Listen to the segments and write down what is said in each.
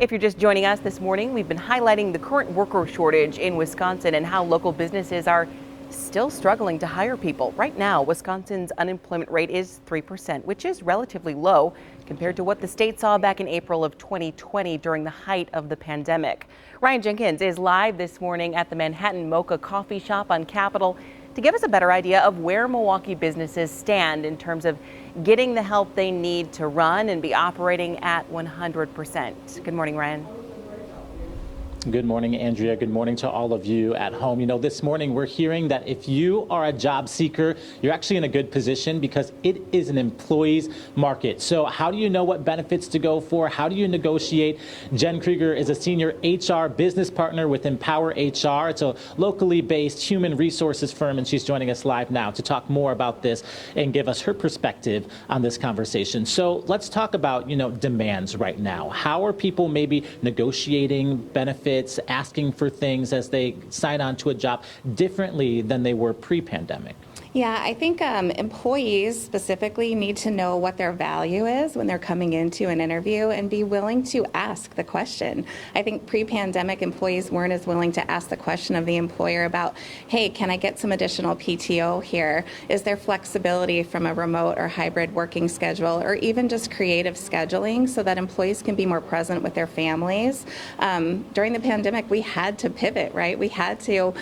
If you're just joining us this morning, we've been highlighting the current worker shortage in Wisconsin and how local businesses are still struggling to hire people. Right now, Wisconsin's unemployment rate is 3%, which is relatively low compared to what the state saw back in April of 2020 during the height of the pandemic. Ryan Jenkins is live this morning at the Manhattan Mocha coffee shop on Capitol to give us a better idea of where Milwaukee businesses stand in terms of getting the help they need to run and be operating at 100%. Good morning, Ryan. Good morning, Andrea. Good morning to all of you at home. You know, this morning we're hearing that if you are a job seeker, you're actually in a good position because it is an employee's market. So how do you know what benefits to go for? How do you negotiate? Jen Krieger is a senior HR business partner with Empower HR. It's a locally based human resources firm, and she's joining us live now to talk more about this and give us her perspective on this conversation. So let's talk about, demands right now. How are people maybe negotiating benefits, asking for things as they sign on to a job differently than they were pre-pandemic? Yeah, I think employees specifically need to know what their value is when they're coming into an interview and be willing to ask the question. I think pre-pandemic employees weren't as willing to ask the question of the employer about, hey, can I get some additional PTO here? Is there flexibility from a remote or hybrid working schedule, or even just creative scheduling so that employees can be more present with their families? During the pandemic, we had to pivot, right? We had to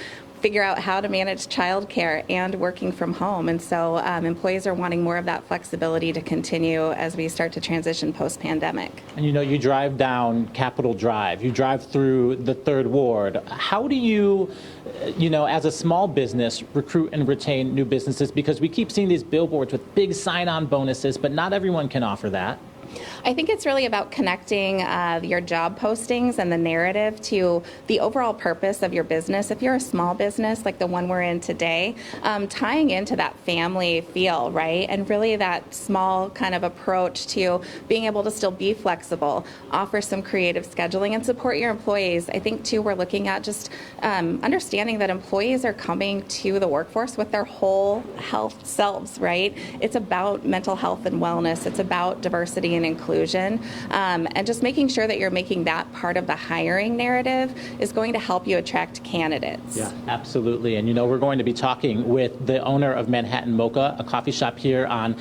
figure out how to manage childcare and working from home. And so employees are wanting more of that flexibility to continue as we start to transition post-pandemic. And you drive down Capitol Drive, you drive through the Third Ward. How do you, as a small business, recruit and retain new businesses? Because we keep seeing these billboards with big sign-on bonuses, but not everyone can offer that. I think it's really about connecting your job postings and the narrative to the overall purpose of your business. If you're a small business like the one we're in today, tying into that family feel, right? And really that small kind of approach to being able to still be flexible, offer some creative scheduling, and support your employees. I think, too, we're looking at just understanding that employees are coming to the workforce with their whole health selves, right? It's about mental health and wellness. It's about diversity and inclusion, and just making sure that you're making that part of the hiring narrative is going to help you attract candidates. Yeah, absolutely. And we're going to be talking with the owner of Manhattan Mocha, a coffee shop here on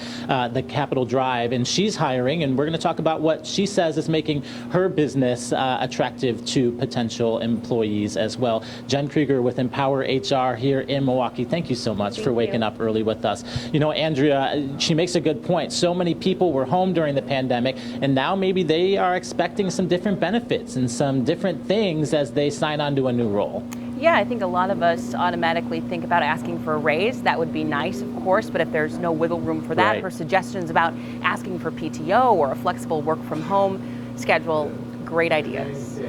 the Capitol Drive, and she's hiring, and we're going to talk about what she says is making her business attractive to potential employees as well. Jen Krieger with Empower HR here in Milwaukee. Thank you so much for waking up early with us. Andrea, she makes a good point. So many people were home during the pandemic, and now maybe they are expecting some different benefits and some different things as they sign on to a new role. Yeah, I think a lot of us automatically think about asking for a raise. That would be nice, of course, but if there's no wiggle room for that, for suggestions about asking for PTO or a flexible work from home schedule, great ideas.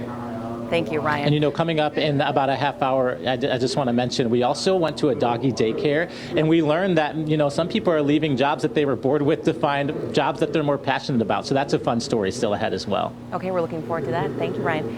Thank you, Ryan. And coming up in about a half hour, I just want to mention, we also went to a doggy daycare, and we learned that, some people are leaving jobs that they were bored with to find jobs that they're more passionate about. So that's a fun story still ahead as well. Okay, we're looking forward to that. Thank you, Ryan.